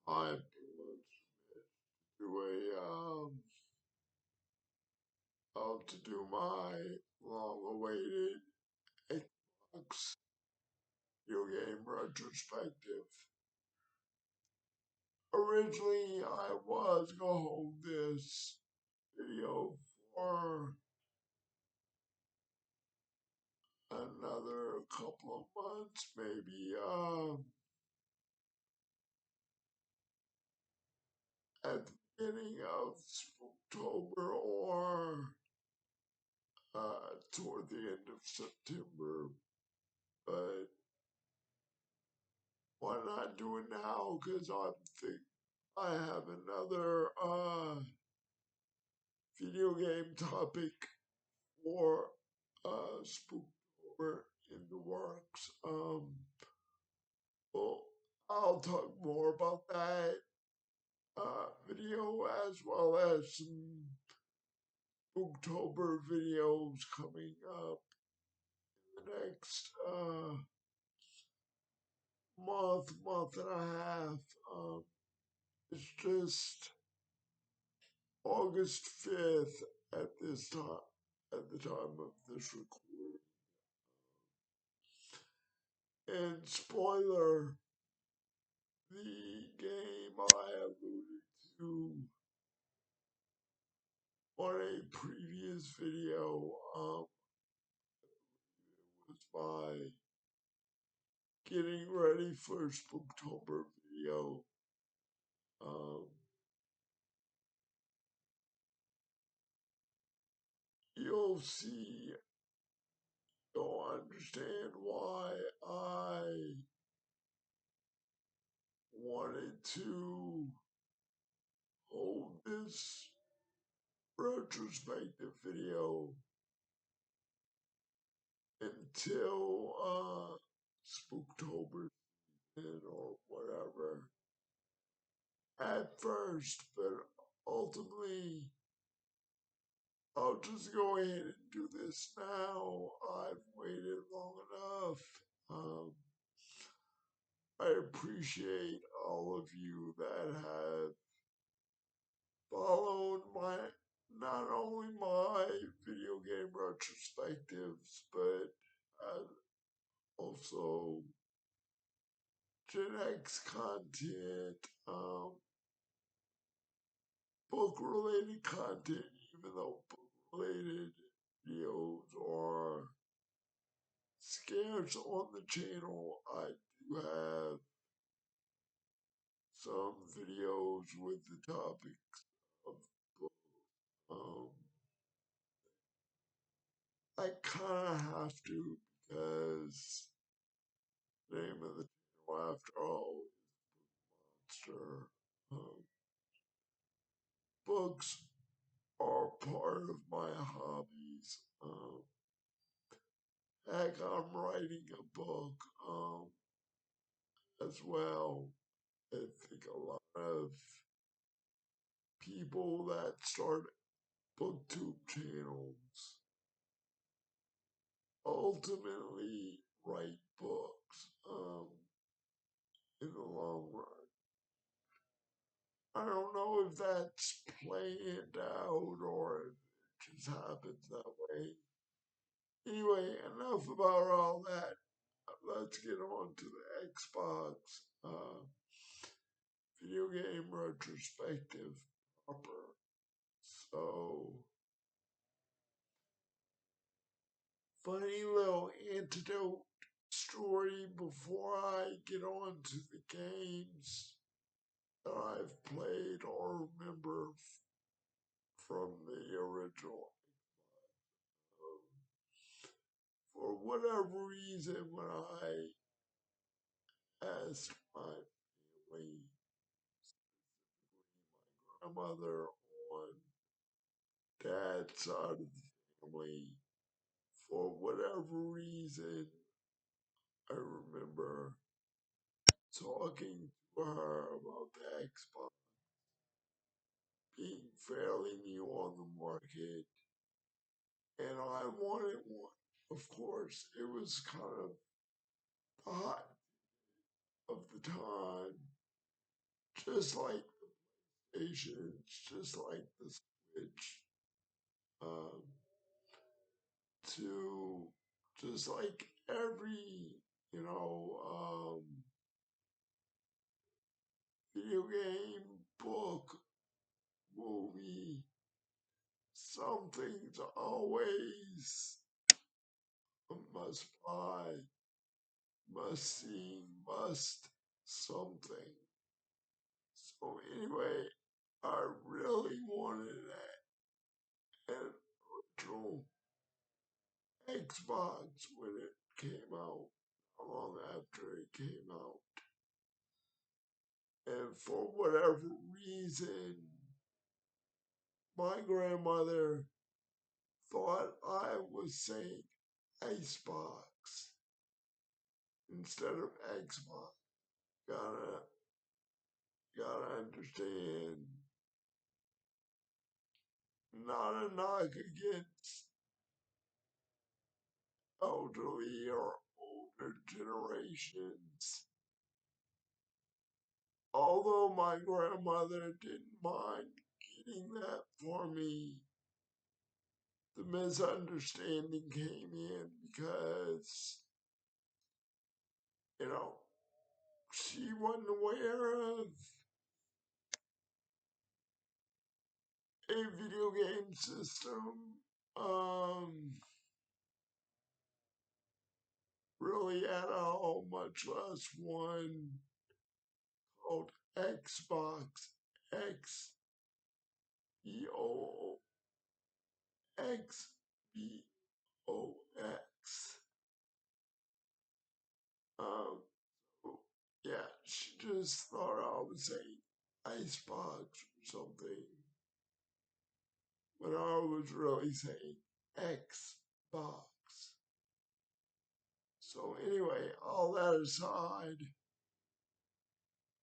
I'm doing to do my long-awaited Xbox video game retrospective. Originally, I was gonna hold this video for another couple of months, maybe at the beginning of October or toward the end of September, but why not do it now? Because I have another video game topic for Spooktober in the works. Well, I'll talk more about that video as well as some Spooktober videos coming up in the next month and a half. It's just August 5th at this time, at the time of this recording. And spoiler, the game I alluded to on a previous video was my getting ready for Spooktober video. You'll see, you'll understand why I wanted to hold this retrospective video until Spooktober or whatever at first, but ultimately I'll just go ahead and do this now. I've waited long enough. Um, I appreciate all of you that have followed not only my video game retrospectives, but also Gen X content, book related content, even though book related videos are scarce on the channel. I do have some videos with the topics of books. Um, I kind of have to because the name of the channel, after all, is Monster. Um, Books are part of my hobbies. Heck, I'm writing a book as well. I think a lot of people that start booktube channels ultimately write books in the long run. I don't know if that's planned out or if it just happens that way. Anyway, enough about all that. Let's get on to the Xbox video game retrospective proper. So, funny little antidote story before I get on to the games that I've played or remember from the original. For whatever reason, when I asked my family, my grandmother on dad's side of the family, for whatever reason, I remember talking to her about the Xbox being fairly new on the market, and I wanted one. Of course, it was kind of hot of the time just like Asian, it's just like the Switch. Um, to just like every, you know, video game, book, movie, something's always a must buy, must see, must something. So anyway, I really wanted an original Xbox when it came out, long after it came out. And for whatever reason, my grandmother thought I was saying Icebox instead of Xbox. Gotta, gotta understand, not a knock against elderly or older generations. Although my grandmother didn't mind getting that for me, the misunderstanding came in because, you know, she wasn't aware of a video game system, really at all, much less one called Xbox X B O X B O X. Um, yeah, she just thought I was saying Icebox or something when I was really saying Xbox. So anyway, all that aside,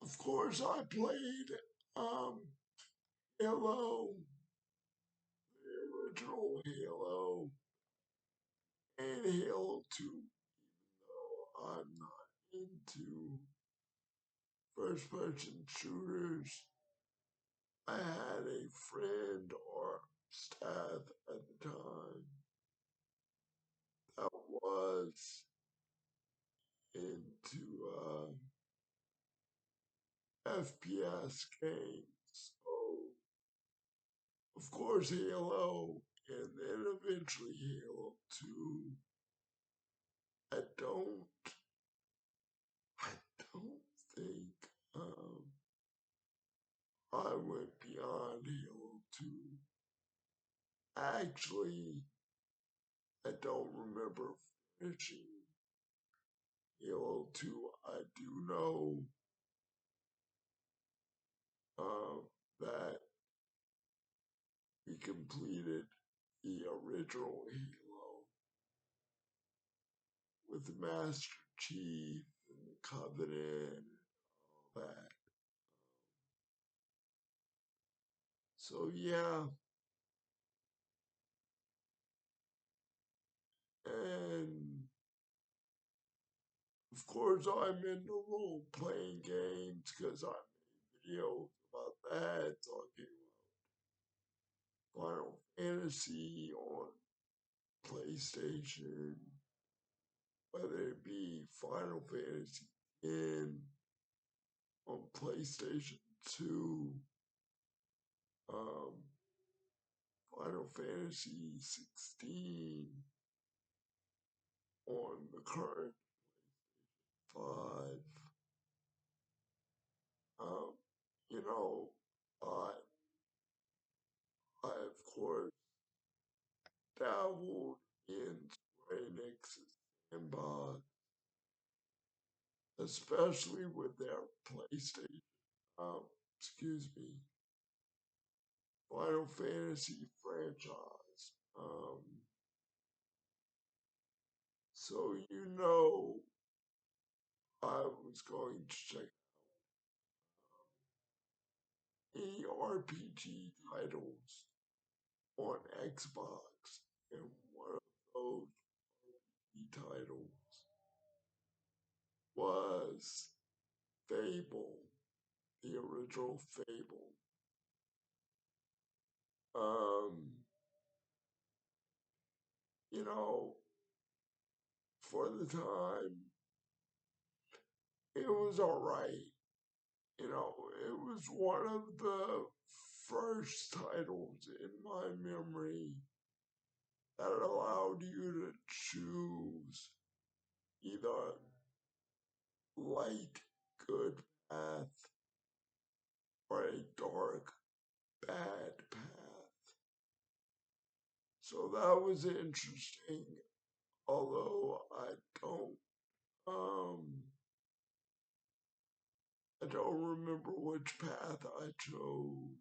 of course I played um Halo, the original Halo, and Halo 2, though I'm not into first person shooters. I had a friend or staff at the time that was into FPS games. So, of course, Halo, and then eventually Halo 2. I don't, I don't think I went beyond Halo 2. Actually, I don't remember finishing Halo 2. I do know that we completed the original Halo with the Master Chief and the Covenant and all that. So yeah, and of course I'm into role playing games because I made videos about that, talking about Final Fantasy on PlayStation, whether it be Final Fantasy X on PlayStation 2, um, Final Fantasy 16 on the current 5. Um, you know, I, I of course dabbled in Square Enix's sandbox, especially with their PlayStation, um, excuse me, Final Fantasy franchise. So you know, I was going to check any RPG titles on Xbox, and one of those titles was Fable, the original Fable. Um, you know, for the time, it was alright. You know, it was one of the first titles in my memory that allowed you to choose either light, good path or a dark, bad path. So that was interesting, although um, I don't remember which path I chose.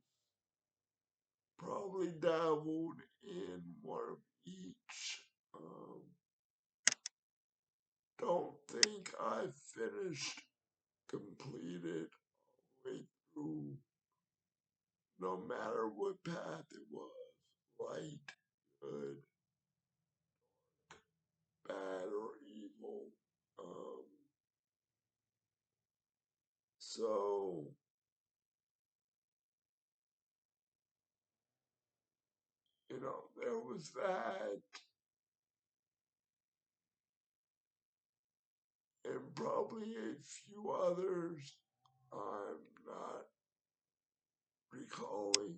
Probably dabbled in one of each. Don't think I finished, completed all the way through, no matter what path it was, light, good, bad, or evil. Um, so, there was that, and probably a few others I'm not recalling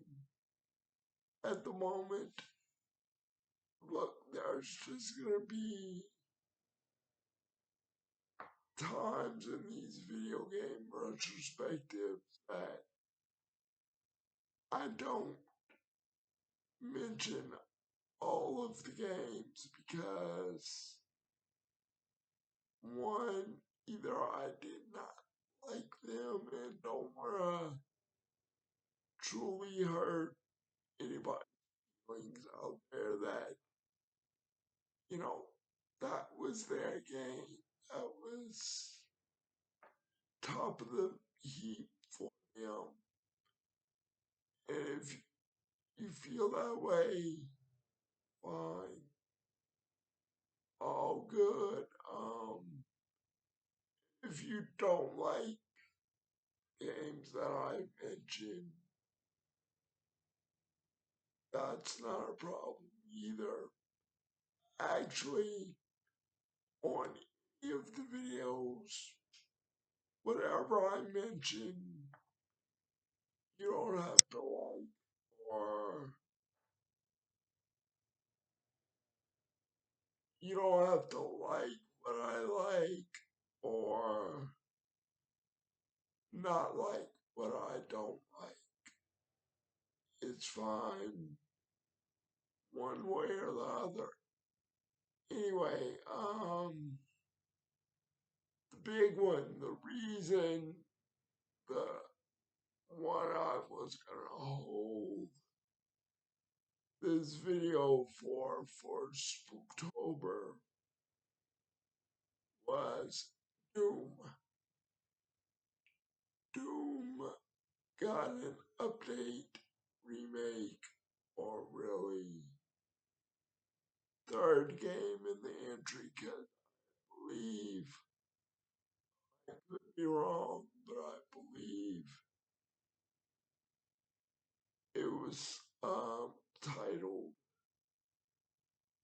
at the moment. Look, there's just gonna be times in these video game retrospectives that I don't mention all of the games because one, either I did not like them and don't want to truly hurt anybody's feelings out there that, you know, that was their game. That was top of the heap for them. And if you feel that way, fine, all good. If you don't like games that I mentioned, that's not a problem either. Actually, on any of the videos, whatever I mention, you don't have to like, or you don't have to like what I like, or not like what I don't like. It's fine one way or the other. Anyway, the big one, the reason, the one I was gonna hold this video for Spooktober was Doom. Doom got an update, remake, or really third game in the entry, because I believe, I could be wrong, but I believe it was titled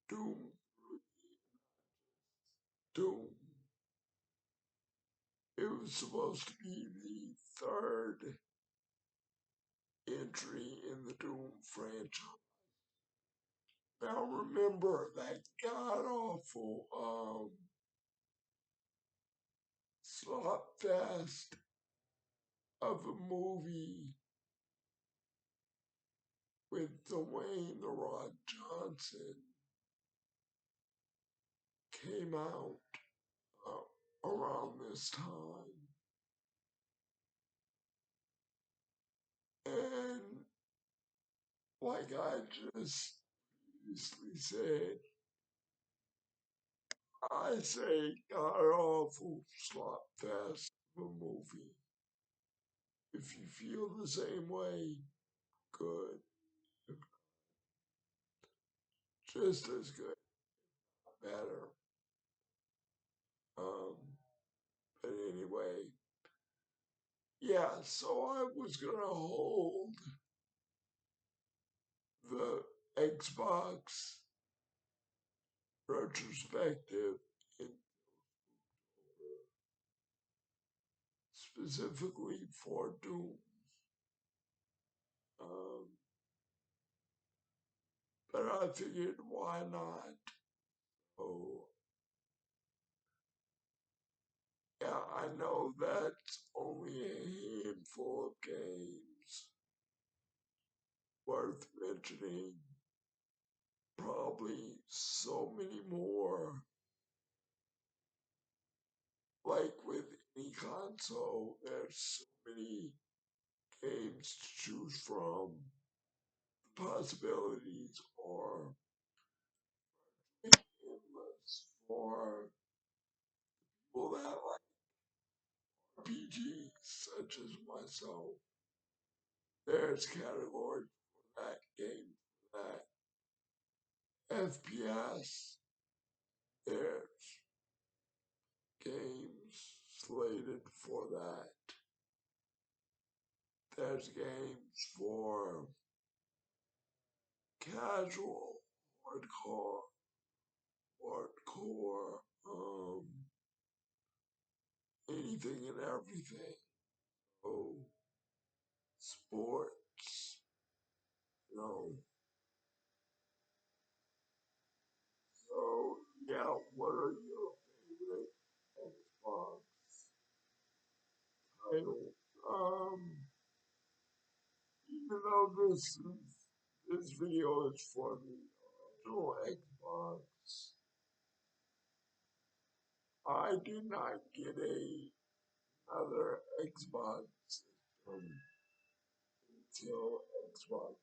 Doom. Doom. It was supposed to be the third entry in the Doom franchise. Now remember that god awful slopfest of a movie with Dwayne The Rock Johnson came out around this time. And like I just previously said, I say god awful slopfest of a movie. If you feel the same way, good. Just as good, better. Um, but anyway, Yeah, so I was gonna hold the Xbox retrospective in specifically for Doom. Um, but I figured why not? So yeah, I know that's only a handful of games worth mentioning. Probably so many more. Like with any console, there's so many games to choose from. The possibilities are endless for people that like RPGs, such as myself. There's categories for that game, for that FPS. There's games slated for that. There's games for casual, hardcore, anything and everything. Oh, sports, you know. So, yeah, what are your favorite Xbox titles? Even though this video is for the original Xbox, I did not get another Xbox system until Xbox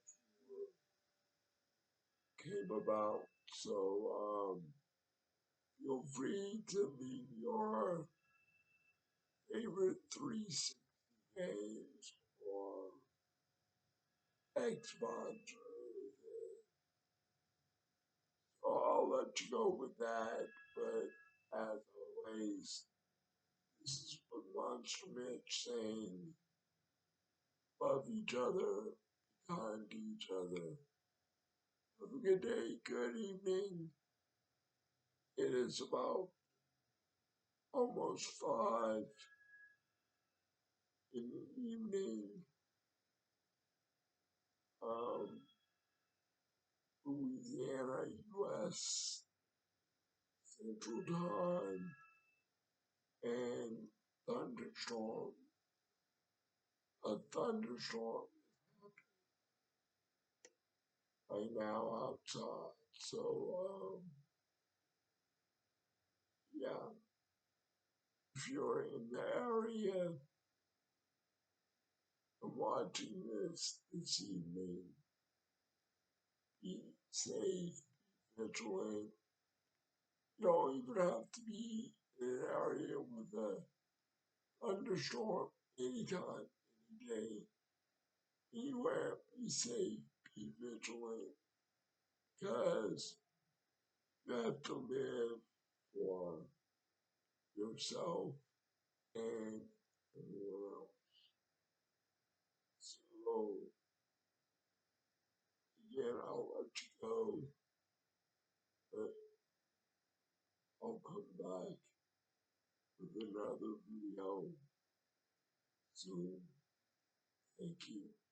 came about. So feel free to leave your favorite 360 games or Xbox or anything. So I'll let you go with that. But as always, this is Monster Mitch saying love each other, be kind to each other. Have a good day, good evening. It is about almost 5 in the evening, um, Louisiana, U.S. Central Time, and thunderstorm. A thunderstorm right now outside. So, yeah, if you're in the area and watching this evening, be safe, be vigilant. You don't even have to be in an area with a thunderstorm anytime, any day, anywhere. Be safe, be vigilant, because you have to live for yourself and everyone else. So, again, I'll let you go, but I'll come back with another video soon. Thank you.